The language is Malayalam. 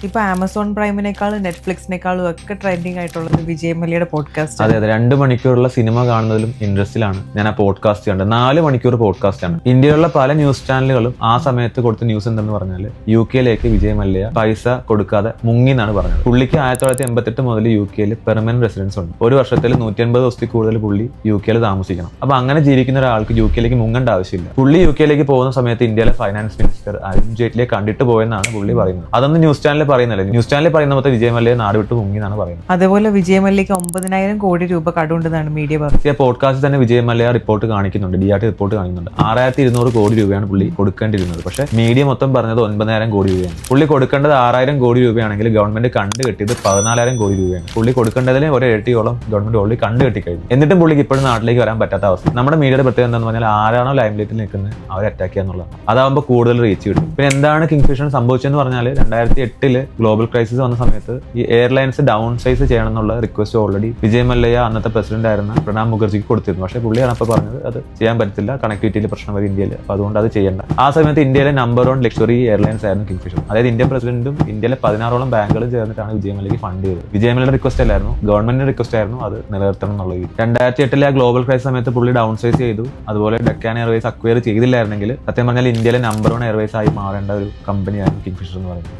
ഇപ്പൊ ആമസോൺ പ്രൈമിനേക്കാളും നെറ്റ്ഫ്ലിക്സിനേക്കാളും ഒക്കെ ട്രെൻഡിങ് ആയിട്ടുള്ളത് വിജയ് മല്യയുടെ പോഡ്കാസ്റ്റ്. അതെ 2 മണിക്കൂറുള്ള സിനിമ കാണുന്നതിലും ഇൻട്രസ്റ്റിലാണ് ഞാൻ ആ പോഡ്കാസ്റ്റ് കണ്ടത്. 4 മണിക്കൂർ പോഡ്കാസ്റ്റ് ആണ്. ഇന്ത്യയിലുള്ള പല ന്യൂസ് ചാനലുകളും ആ സമയത്ത് കൊടുത്ത ന്യൂസ് എന്തെന്ന് പറഞ്ഞാൽ UK വിജയ് മല്യ പൈസ കൊടുക്കാതെ മുങ്ങി എന്നാണ് പറഞ്ഞത്. പുള്ളിക്ക് 1988 മുതൽ UK പെർമനന്റ് റെസിഡൻസ് ഉണ്ട്. ഒരു വർഷത്തിൽ 150 ദിവസത്തിൽ കൂടുതൽ പുള്ളി UK താമസിക്കണം. അപ്പൊ അങ്ങനെ ജീവിക്കുന്ന ഒരാൾക്ക് UK മുങ്ങേണ്ട ആവശ്യമില്ല. പുള്ളി UK പോകുന്ന സമയത്ത് ഇന്ത്യയിലെ ഫൈനാൻസ് മിനിസ്റ്റർ അരുൺ ജെയ്റ്റ്ലിയെ കണ്ടിട്ട് പോയെന്നാണ് പുള്ളി പറയുന്നത്. അതൊന്നും ന്യൂസ് ചാനലിൽ പറയുന്നില്ല. ന്യൂസ് ചാനലിൽ പറയുന്ന മൊത്തം വിജയ് മല്യ നാട് വിട്ട് മുങ്ങി എന്നാണ് പറയുന്നത്. അതേപോലെ വിജയ് മല്യക്ക് 9,000 കോടി രൂപ കടമുണ്ടെന്നാണ് മീഡിയ പറഞ്ഞത്. ഈ പോഡ്കാസ്റ്റിൽ തന്നെ വിജയ് മല്യ റിപ്പോർട്ട് കാണിക്കുന്നുണ്ട്, DRT റിപ്പോർട്ട് കാണിക്കുന്നുണ്ട്. 6,200 കോടി രൂപയാണ് പുള്ളി കൊടുക്കേണ്ടിയിരുന്നത്. പക്ഷേ മീഡിയ മൊത്തം പറഞ്ഞത് 9,000 കോടി രൂപയാണ്. പുള്ളി കൊടുക്കേണ്ടത് 6,000 കോടി രൂപയാണെങ്കിൽ ഗവൺമെന്റ് കണ്ടു കെട്ടിയത് 14,000 കോടി രൂപയാണ്. പുള്ളി കൊടുക്കേണ്ടതിന് ഒരു ഇരട്ടിയോളം ഗവൺമെന്റ് ഓൾറെഡി കണ്ടു കെട്ടിക്കഴിഞ്ഞു. എന്നിട്ടും പുള്ളിക്ക് ഇപ്പോഴും നാട്ടിലേക്ക് വരാൻ പറ്റാത്ത അവസ്ഥ. നമ്മുടെ മീഡിയയുടെ പ്രത്യേകത എന്താണെന്ന് പറഞ്ഞാൽ ആരാണോ ലൈംലൈറ്റിൽ നിൽക്കുന്നത് അവരെ അറ്റാക്ക് ചെയ്യുക എന്നുള്ളതാണ്. അതാകുമ്പോൾ കൂടുതൽ റീച്ച് കിട്ടും. പിന്നെ എന്താണ് കിങ്ഫിഷർ സംഭവിച്ചതെന്ന് പറഞ്ഞാൽ 2008 ഗ്ലോബൽ ക്രൈസിസ് വന്ന സമയത്ത് ഈ എയർലൈൻസ് ഡൗൺ സൈസ് ചെയ്യണം എന്നുള്ള റിക്വസ്റ്റ് ഓൾറെഡി വിജയ് മല്യ അന്നത്തെ പ്രസിഡന്റ് ആയിരുന്ന പ്രണബ് മുഖർജിക്ക് കൊടുത്തിരുന്നു. പക്ഷേ പുള്ളിയാണ് അപ്പോൾ പറഞ്ഞത് അത് ചെയ്യാൻ പറ്റത്തില്ല, കണക്ടിവിറ്റിയിൽ പ്രശ്നം വരും ഇന്ത്യയിൽ, അപ്പോൾ അതുകൊണ്ട് അത് ചെയ്യേണ്ട. ആ സമയത്ത് ഇന്ത്യയിലെ നമ്പർ 1 ലക്ഷറി എയർലൈൻസ് ആയിരുന്നു കിങ്ഫിഷർ. അതായത് ഇന്ത്യൻ പ്രസിഡന്റും ഇന്ത്യയിലെ 16ഓളം ബാങ്കുകളും ചേർന്നിട്ടാണ് വിജയ് മല്യക്ക് ഫണ്ട് ചെയ്തത്. വിജയ് മല്യയുടെ റിക്വസ്റ്റ് അല്ലായിരുന്നു, ഗവൺമെന്റിന്റെ റിക്വസ്റ്റ് ആയിരുന്നു അത് നിലനിർത്തണം എന്നുള്ളത്. 2008 ഗ്ലോബൽ ക്രൈസിസ് സമയത്ത് പുള്ളി ഡൗൺ സൈസ് ചെയ്തു. അതുപോലെ ഡെക്കാൻ എയർവേസ് അക്വയർ ചെയ്തില്ലായിരുന്നെങ്കിൽ സത്യം പറഞ്ഞാൽ ഇന്ത്യയിലെ നമ്പർ 1 എയർവേസ് ആയി മാറേണ്ട ഒരു കമ്പനിയായിരുന്നു കിങ്ഫിഷർ എന്ന് പറയുന്നത്.